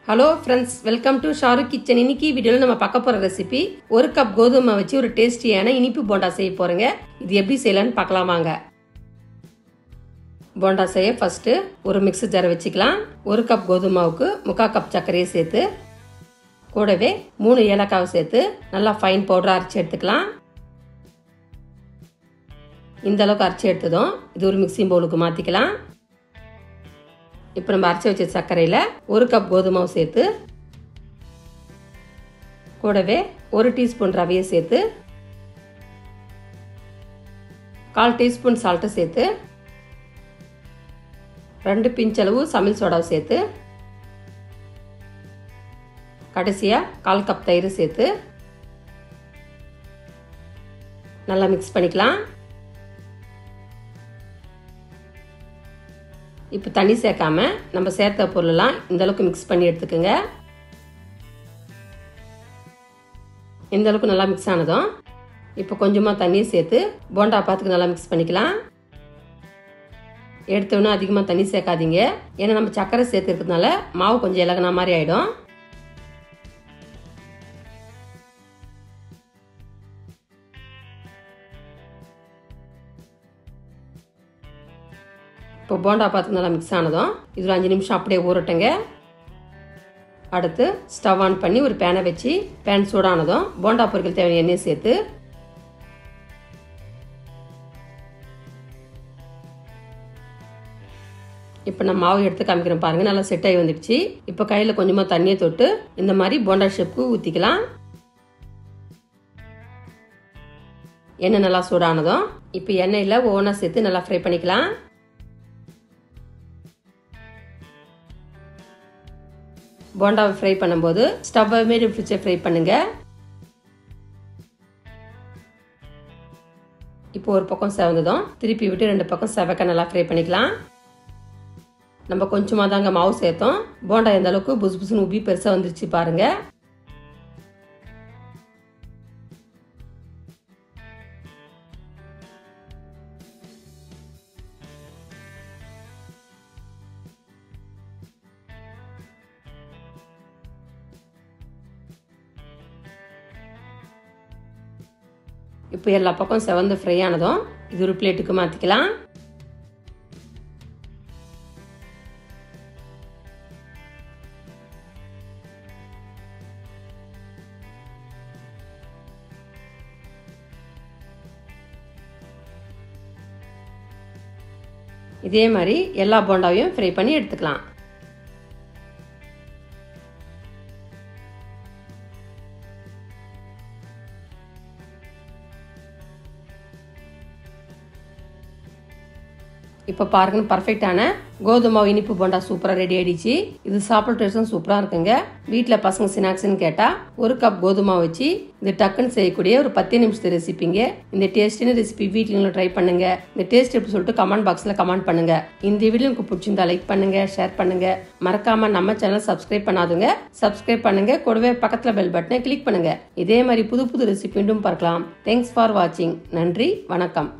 Hello friends, welcome to Shahrukh kitchen. இன்னைக்கு வீடியோவில் நம்ம பார்க்க போகிற ரெசிபி ஒரு கப் கோதுமை வச்சு ஒரு டேஸ்டியான இனிப்பு போண்டா செய்ய போகிறேங்க. இது எப்படி செய்யலான்னு பார்க்கலாமாங்க. போண்டா செய்ய ஃபஸ்ட்டு ஒரு மிக்ஸி ஜாரை வச்சுக்கலாம். ஒரு கப் கோதுமாவுக்கு 3/4 கப் சர்க்கரையை சேர்த்து கூடவே 3 ஏலக்காவை சேர்த்து நல்லா ஃபைன் பவுடராக அரைச்சி எடுத்துக்கலாம். இந்த அளவுக்கு அரைச்சி எடுத்ததும் இது ஒரு மிக்ஸிங் பவுலுக்கு மாற்றிக்கலாம். இப்போ நம்ம அரைச்சி வச்ச சர்க்கரையில் 1 கப் கோதுமாவை சேர்த்து கூடவே 1 டீஸ்பூன் ரவையை சேர்த்து 1/4 டீஸ்பூன் சால்ட்டை சேர்த்து 2 பிஞ்ச் அளவு சமையல் சோடாவை சேர்த்து கடைசியாக 1/4 கப் தயிர் சேர்த்து நல்லா மிக்ஸ் பண்ணிக்கலாம். இப்போ தண்ணி சேர்க்காம நம்ம சேர்த்த பொருளெல்லாம் இந்த அளவுக்கு மிக்ஸ் பண்ணி எடுத்துக்கோங்க. இந்த அளவுக்கு நல்லா மிக்ஸ் ஆனதும் இப்போ கொஞ்சமாக தண்ணியை சேர்த்து போண்டா பாத்துக்கு நல்லா மிக்ஸ் பண்ணிக்கலாம். எடுத்தோன்னே அதிகமாக தண்ணி சேர்க்காதீங்க, ஏன்னா நம்ம சர்க்கரை சேர்த்துக்கிறதுனால மாவு கொஞ்சம் இலகுன மாதிரி ஆயிடும். இப்போ போண்டா பாத்துக்கு நல்லா மிக்ஸ் ஆனதும் இதில் 5 நிமிஷம் அப்படியே ஊறட்டுங்க. அடுத்து ஸ்டவ் ஆன் பண்ணி ஒரு பேனை வச்சு பேன் சூடானதும் போண்டா பொரிக்கல் தேவையான எண்ணெயை சேர்த்து இப்போ நான் மாவு எடுத்து காமிக்கிறேன் பாருங்க, நல்லா செட் ஆகி வந்துடுச்சு. இப்போ கையில் கொஞ்சமாக தண்ணியை தொட்டு இந்த மாதிரி போண்டா ஷேப்புக்கு ஊற்றிக்கலாம். எண்ணெய் நல்லா சூடானதும் இப்போ எண்ணெயில் ஒவ்வொன்றா சேர்த்து நல்லா ஃப்ரை பண்ணிக்கலாம். போண்டாவை ஃப்ரை பண்ணும்போது ஸ்டவ்வை மீடியம் ஃப்ளேமில் ஃப்ரை பண்ணுங்க. இப்போ ஒரு பக்கம் செவந்ததும் திருப்பி விட்டு 2 பக்கம் செவக்க நல்லா ஃப்ரை பண்ணிக்கலாம். நம்ம கொஞ்சமாக தாங்க மாவு சேர்த்தோம், போண்டா எந்த அளவுக்கு புசு புசுன்னு உப்பி பெருசாக வந்துருச்சு பாருங்க. இப்போ எல்லா பக்கம் செவந்து ஃப்ரை ஆனதும் இது ஒரு பிளேட்டுக்கு மாற்றிக்கலாம். இதே மாதிரி எல்லா போண்டாவையும் ஃப்ரை பண்ணி எடுத்துக்கலாம். இப்போ பாருங்க, பர்ஃபெக்டான கோதுமை இனிப்பு போண்டா சூப்பராக ரெடி ஆயிடுச்சு. இது சாப்பிட்ற டேஸ்டும் சூப்பராக இருக்குங்க. வீட்டில் பசங்க ஸ்நாக்ஸ்ன்னு கேட்டால் 1 கப் கோதுமை வச்சு இது டக்குன்னு செய்யக்கூடிய ஒரு 10 நிமிஷத்து ரெசிபிங்க. இந்த டேஸ்டான ரெசிபி வீட்டில் ட்ரை பண்ணுங்க. இந்த டேஸ்ட் எப்படி சொல்லிட்டு கமெண்ட் பாக்ஸில் கமெண்ட் பண்ணுங்க. இந்த வீடியோ உங்களுக்கு பிடிச்சிருந்தா லைக் பண்ணுங்க, ஷேர் பண்ணுங்க. மறக்காம நம்ம சேனல் சப்ஸ்கிரைப் பண்ணாதுங்க, சப்ஸ்கிரைப் பண்ணுங்க. கூடவே பக்கத்தில் பெல் பட்டனை கிளிக் பண்ணுங்க. இதே மாதிரி புது புது ரெசிபி மீண்டும் பார்க்கலாம். தேங்க்ஸ் ஃபார் வாட்சிங். நன்றி, வணக்கம்.